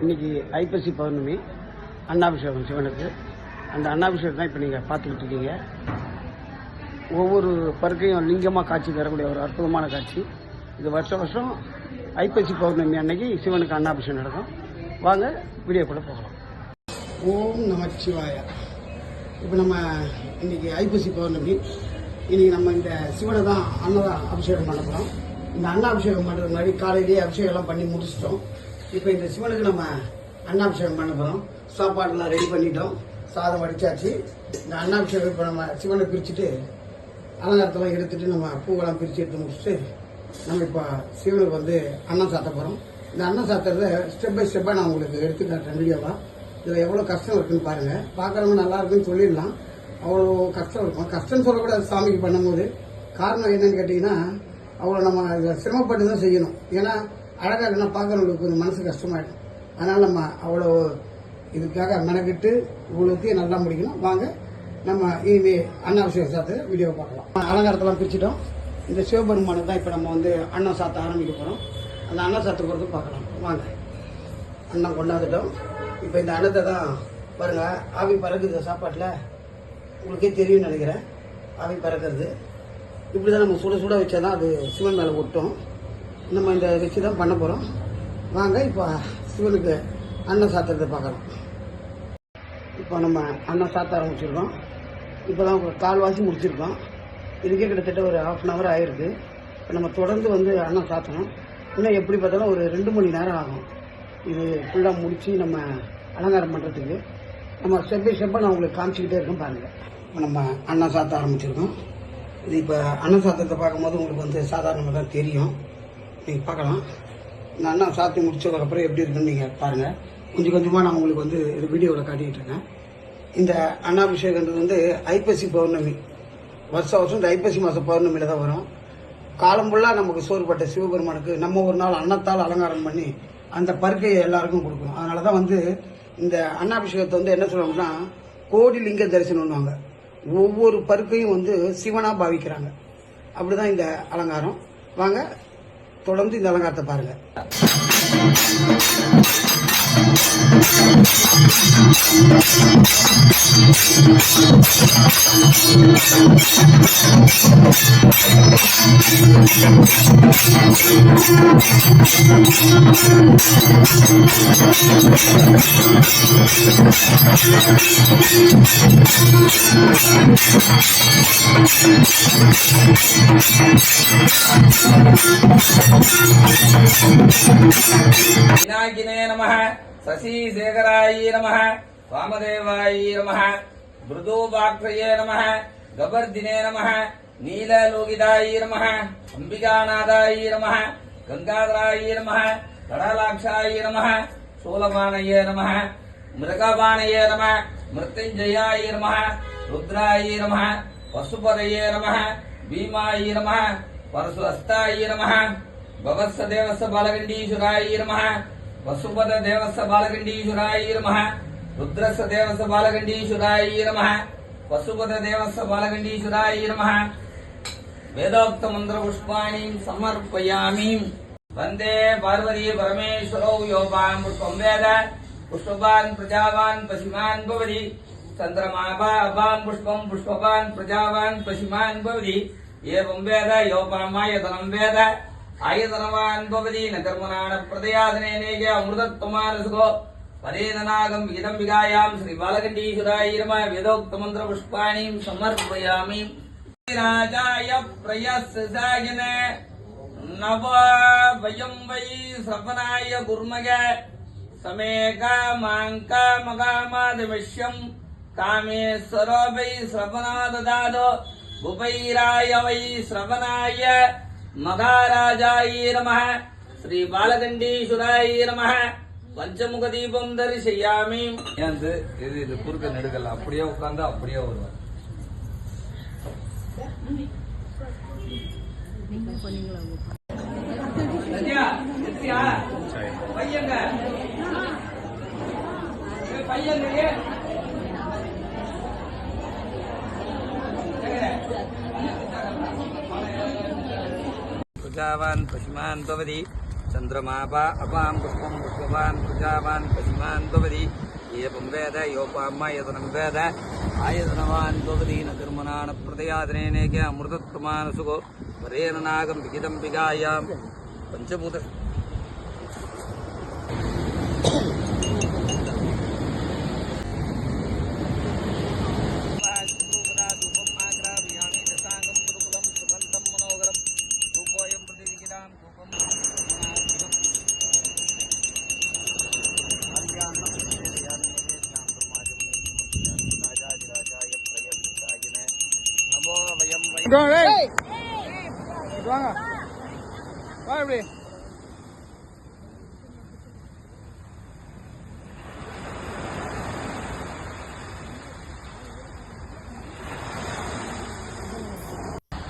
இன்னைக்கு ஐப்பசி பௌர்ணமி அன்னாபிஷேகம் சிவனுக்கு. அந்த அன்னாபிஷேகம் தான் இப்போ நீங்கள் பார்த்துக்கிட்டு இருக்கீங்க. ஒவ்வொரு பருக்கையும் லிங்கமாக காட்சி தரக்கூடிய ஒரு அற்புதமான காட்சி. இது வருஷம் ஐப்பசி பௌர்ணமி அன்னைக்கு சிவனுக்கு அன்னாபிஷேகம் நடக்கும். வாங்க வீடியோக்குள்ள போகலாம். ஓம் நமச்சிவாய. இப்போ நம்ம இன்னைக்கு ஐப்பசி பௌர்ணமி. இன்னைக்கு நம்ம இந்த சிவனை தான் அபிஷேகம் பண்ண போகிறோம். இந்த அன்னாபிஷேகம் பண்ணுறது முன்னாடி காலையிலேயே அபிஷேகம் எல்லாம் பண்ணி முடிச்சிட்டோம். இப்போ இந்த சிவனுக்கு நம்ம அன்னாபிஷேகம் பண்ண போகிறோம். சாப்பாடுலாம் ரெடி பண்ணிட்டோம், சாதம் வடிச்சாச்சு. இந்த அன்னாபிஷேகம் இப்போ நம்ம சிவனை பிரிச்சுட்டு அலங்காரத்தெல்லாம் எடுத்துட்டு நம்ம பூவெல்லாம் பிரித்து எடுத்து முடிச்சுட்டு நம்ம இப்போ சிவனுக்கு வந்து அன்னம் சாத்த போகிறோம். இந்த அன்னம் சாத்துறத ஸ்டெப் பை ஸ்டெப்பாக நான் உங்களுக்கு எடுத்து காட்டுறேன் வீடியோவாக. இதில் எவ்வளோ கஷ்டம் இருக்குன்னு பாருங்கள். பார்க்குறவங்க நல்லா இருக்குன்னு சொல்லிடலாம், அவ்வளோ கஷ்டம் இருக்கும். கஷ்டம்னு சொல்லக்கூடாது சாமிக்கு பண்ணும்போது. காரணம் என்னன்னு கேட்டிங்கன்னா, அவ்வளோ நம்ம இதை சிரமப்பட்டு தான் செய்யணும். ஏன்னா அழகாக இல்லைன்னா பார்க்குறவங்களுக்கு கொஞ்சம் மனசு கஷ்டமாயிடும். அதனால் நம்ம அவ்வளோ இதுக்காக மெனக்கிட்டு இவ்வளோத்தையும் நல்லா முடிக்கணும். வாங்க நம்ம இனிமே அன்னாபிஷேகம் சாத்து வீடியோவை பார்க்கலாம். அலங்காரத்தெல்லாம் பிரிச்சுட்டோம். இந்த சிவபெருமானுக்கு தான் இப்போ நம்ம வந்து அன்னம் சாத்த ஆரம்பிக்க போகிறோம். அந்த அன்னம் சாத்த போகிறது பார்க்கலாம். வாங்க, அன்னம் கொண்டாந்துட்டோம். இப்போ இந்த அன்னத்தை தான் பாருங்கள், ஆவி பறக்குது சாப்பாட்டில். உங்களுக்கே தெரியும்னு நினைக்கிறேன், ஆவி பறக்கிறது. இப்படி தான் நம்ம சுட சுட வச்சா தான் அது சிவன் மேலே ஒட்டும். நம்ம இந்த வச்சு தான் பண்ண போகிறோம். வாங்க இப்போ சிவனுக்கு அன்னம் சாத்துறதை பார்க்கலாம். இப்போ நம்ம அன்னம் சாத்த ஆரம்பிச்சிருக்கோம். இப்போ தான் கால்வாசி முடிச்சிருக்கோம். இதுக்கே கிட்டத்தட்ட ஒரு ½ ஆயிருக்கு. இப்போ நம்ம தொடர்ந்து வந்து அன்னம் சாத்தணும். இன்னும் எப்படி பார்த்தாலும் ஒரு 2 மணி நேரம் ஆகும். இது ஃபுல்லாக முடித்து நம்ம அலங்காரம் பண்ணுறதுக்கு. நம்ம ஸ்டெப் பை ஸ்டெப்பாக நான் உங்களுக்கு காமிச்சிக்கிட்டே இருக்கேன் பாருங்கள். இப்போ நம்ம அன்னம் சாத்த ஆரம்பிச்சிருக்கோம். இது இப்போ அன்னம் சாத்தத்தை பார்க்கும்போது உங்களுக்கு வந்து சாதாரணமாக தான் தெரியும், நீங்கள் பார்க்கலாம். இந்த அன்னம் சாத்தி முடிச்சதுக்கப்புறம் எப்படி இருக்குன்னு நீங்கள் பாருங்கள். கொஞ்சம் கொஞ்சமாக நான் உங்களுக்கு வந்து இது வீடியோவில் காட்டிகிட்டு இருக்கேன். இந்த அன்னாபிஷேகன்றது வந்து ஐப்பசி பௌர்ணமி. வருஷம் இந்த ஐப்பசி மாதம் பௌர்ணமியில் தான் வரும். காலம் ஃபுல்லாக நமக்கு சோறுபட்ட சிவபெருமானுக்கு நம்ம ஒரு நாள் அன்னத்தால் அலங்காரம் பண்ணி அந்த பருக்கையை எல்லாருக்கும் கொடுக்கணும். அதனால தான் வந்து இந்த அன்னாபிஷேகத்தை வந்து என்ன சொல்லுவாங்கன்னா, கோடி லிங்க தரிசனம்னுவாங்க. ஒவ்வொரு பருக்கையும் வந்து சிவனாக பாவிக்கிறாங்க. அப்படிதான் இந்த அலங்காரம். வாங்க தொடர்ந்து இந்த அலங்காரத்தை பாருங்க. விநாயகினே நமः, சசிசேகராய நமः, வாமதேவாய நமः, மிருதோபாக்ஷயே நமः, கபர்தினே நமः, நீலலோகிதாய நமः, அம்பிகாநாதாய நமः, கங்காதராய நமः, கடலாட்சாய நமः, சூலபாணயே நமः, மிருகபாணயே நமः, மிருத்யுஞ்சயாய நமः, ருத்ராய நமः, பசுபதயே நமः, பீமாய நமः, பரசுஹஸ்தாய நமः, பவத்ஸ தேவஸ பாலகண்டீஸ்வராய நமः, வசுபத தேவஸ பாலகண்டீஸ்வராய நமः, ருத்ரஸ தேவஸ பாலகண்டீஸ்வராய நமः, வசுபத தேவஸ பாலகண்டீஸ்வராய நமः. வேதோக்த மந்திர புஷ்பாணி சமர்ப்பயாமி. வந்தே பார்வதி பரமேஸ்வரோ யோபாம் புஷ்பம் வேத புஷ்பவான் பிரஜாவான் பசிமான் பவதி. சந்திரமாபா அபாம் புஷ்பம் புஷ்பவான் பிரஜாவான் பசிமான் பவதி. ஏவம் வேத யோபாமாயதனம் வேத ஆயதனவான் பவதி. நகர்மனான பிரதயாதனேனேக அமிர்தத்வமானசுகோ பரேதனாகம் விகிதம் விகாயாம். ஸ்ரீ பாலகண்டீஸ்வராய நமः. வேதோக்த மந்திர புஷ்பாணி சமர்ப்பயாமி. ராஜாய பிரயஸ்ஸாயன நவ வயம் வை ஸ்ரவணாய குர்மக சமேக மாங்க மகாமாதமிஷ்யம் காமேஸ்வரோ வை ஸ்ரவணாததாதோ உபைராய வை ஸ்ரவணாய மகாராஜாய நமः. ஸ்ரீ பாலகண்டீஸ்வராய நமः. பஞ்சமுக தீபம் தரிசயாமி. இது குறுக்க நெடுக்கல, அப்படியே உட்கார்ந்து அப்படியே வருவார். பையங்க பையங்க பிரஜாவான் பசுமான் பவதி. चंद्रमापा अपां पुष्पं पुष्पवान् प्रजावान् पशुमान् भवति एवं वेद योपामयतनं वेद आयतनवान् भवति न कर्मणा न प्रदयादनेनेके अमृतत्वमानसुको वरेण नागं विहितं विगायां पंचभूत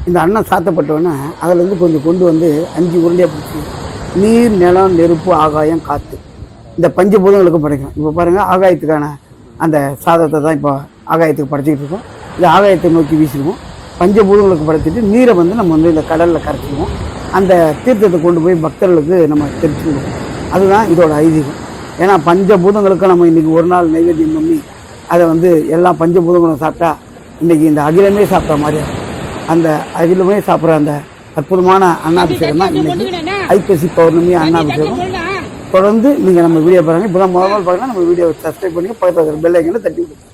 இந்த அன்னம் சாத்தப்பட்டோன்னே அதிலேருந்து கொஞ்சம் கொண்டு வந்து 5 உருண்டையாக பிடிச்சி நீர் நிலம் நெருப்பு ஆகாயம் காற்று இந்த பஞ்சபூதங்களுக்கு படைக்கும். இப்போ பாருங்கள் ஆகாயத்துக்கான அந்த சாதத்தை தான் இப்போ ஆகாயத்துக்கு படைச்சிக்கிட்டு இருக்கோம். இது ஆகாயத்தை நோக்கி வீசிடுவோம். பஞ்சபூதங்களுக்கு படைச்சிட்டு நீரை வந்து நம்ம வந்து இந்த கடலில் கரைச்சிடுவோம். அந்த தீர்த்தத்தை கொண்டு போய் பக்தர்களுக்கு நம்ம தெரிஞ்சுக்கிடுவோம். அதுதான் இதோட ஐதீகம். ஏன்னா பஞ்சபூதங்களுக்கு நம்ம இன்றைக்கி ஒரு நாள் நைவேத்தியம் பண்ணி அதை வந்து எல்லா பஞ்சபூதங்களும் சாப்பிட்டா இன்றைக்கி இந்த அகிலமே சாப்பிட்ட மாதிரியா அந்த அகிலமே சாப்பிட்ற அந்த அற்புதமான அன்னாபிஷேகம் தான் இன்றைக்கி ஐப்பசி பௌர்ணமி அன்னாபிஷேகம். தொடர்ந்து நீங்கள் நம்ம வீடியோ பாருங்கள். இப்போ தான் முதல் பார்க்கலாம். நம்ம வீடியோ சப்ஸ்கிரைப் பண்ணி பக்கத்தில் இருக்கிற பெல் ஐக்கனை தட்டி விடுங்க.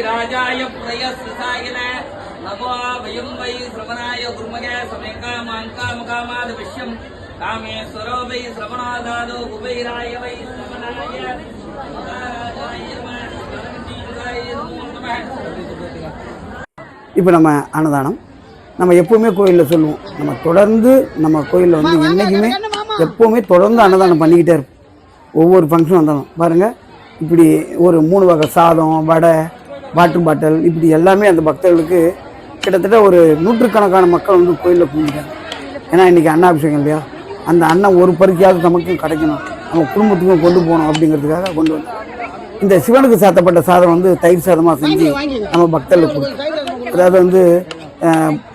राजाय प्रयस्सायन नमो वयं वै श्रवणाय गुरुमगे समेकामाङ्कामकामादविश्यं कामेश्वरो वै श्रवणादादो कुबैराय वै श्रवणाय இப்போ நம்ம அன்னதானம் நம்ம எப்போவுமே கோயிலில் சொல்லுவோம். நம்ம தொடர்ந்து நம்ம கோயிலில் வந்து என்றைக்குமே எப்போவுமே தொடர்ந்து அன்னதானம் பண்ணிக்கிட்டே இருப்போம். ஒவ்வொரு ஃபங்க்ஷன் வந்தாலும் பாருங்கள், இப்படி ஒரு 3 வகை சாதம், வடை, வாட்டர் பாட்டில், இப்படி எல்லாமே அந்த பக்தர்களுக்கு கிட்டத்தட்ட ஒரு 100கணக்கான மக்கள் வந்து கோயிலில் கும்பிட்டாங்க. ஏன்னா இன்றைக்கி அன்னாபிஷேகம் இல்லையா, அந்த அன்னம் ஒரு பருக்கையாவது நமக்கும் கிடைக்கணும், நம்ம குடும்பத்துக்கும் கொண்டு போகணும் அப்படிங்கிறதுக்காக கொண்டு வந்தோம். இந்த சிவனுக்கு சாத்தப்பட்ட சாதம் வந்து தயிர் சாதமாக செஞ்சு நம்ம பக்தர்களுக்கு கொடுத்தோம். அதாவது வந்து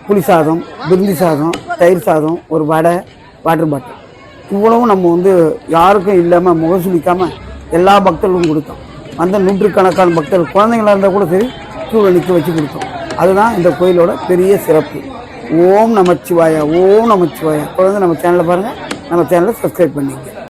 புளி சாதம், பிரிந்தி சாதம், தயிர் சாதம், ஒரு வடை, வாட்டர் பாட்டில், இவ்வளவும் நம்ம வந்து யாருக்கும் இல்லாமல் முகசுலிக்காமல் எல்லா பக்தர்களுக்கும் கொடுத்தோம். அந்த 100கணக்கான பக்தர்கள் குழந்தைங்களாக இருந்தால் கூட சரி கியூவில் நிற்க வச்சு கொடுத்தோம். அதுதான் இந்த கோயிலோட பெரிய சிறப்பு. ஓம் நமச்சிவாயா, ஓம் நமச்சிவாயா. தொடர்ந்து நம்ம சேனலை பாருங்கள், நம்ம சேனலை சப்ஸ்கிரைப் பண்ணிங்க.